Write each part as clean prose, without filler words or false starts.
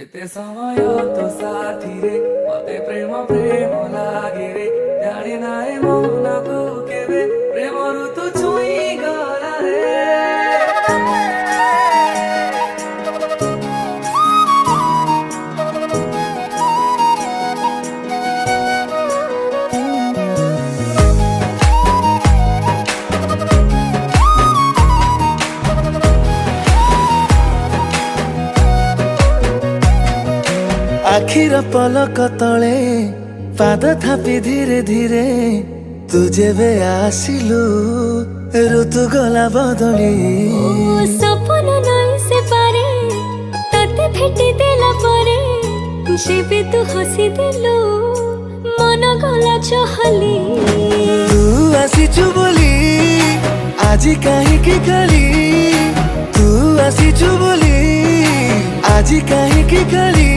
ଯେତେ ସମୟ ତୋ ସାଥିରେ ମତେ ପ୍ରେମ ପ୍ରେମ ଲାଗେ ରେ ଜାଣି ନାହିଁ ମନକୁ କେବେ ପ୍ରେମ ଋତୁ ଛୁଇଁ ଗଲା ରେ। आखिर पलक तले पाद थापी धीरे धीरे तू जेबे आसिलु ऋतु गला बदली सपन नहीं से पारे तते भेटी देला परे जेबे तू हसी देलु मन गला चहली तू आसीचु बोली आजी काहे की खाली तू आसीचु बोली आजी काहे की खाली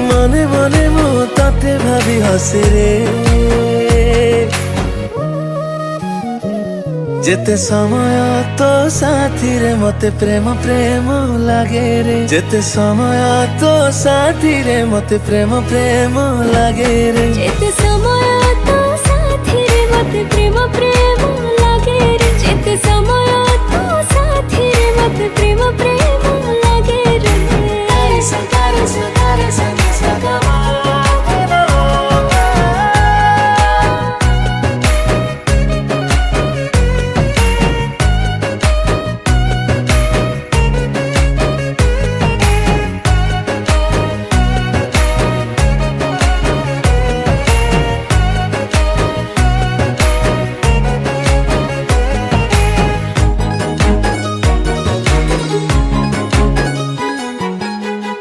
मने मने मो तते भाभी हसे रे जेते समय तो साथी रे मते प्रेम प्रेम लागे रे जेते समय तो साथी रे मते प्रेम प्रेम लागे रे जेते समय तो साथी रे मते प्रेम प्रेम लागे रे जेते समय तो साथी रे मते प्रेम प्रेम लागे रे तारे सा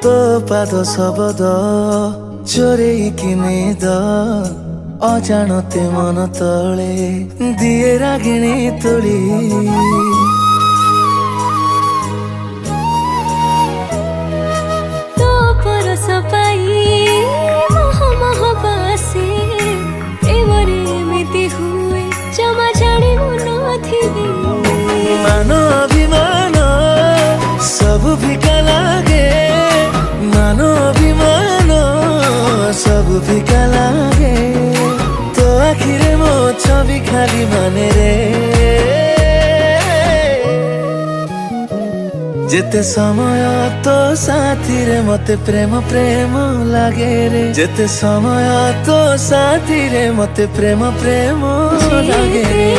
तो पाद शब्द चोरेई किने द अजाणते मन तले दिए रागिणी तोली तो परस पाई मह मह बासे प्रेमरे एमिति हुए जमा जाने नथिबी मान अभिमान सब फिका लागे मान अभिमान सब फिका लागे तो आखिरे मो छवि खाली माने रे जेते समय तो साथी रे मते प्रेम प्रेम लागे रे जेते समय तो साथी रे मते प्रेम प्रेम लागे रे।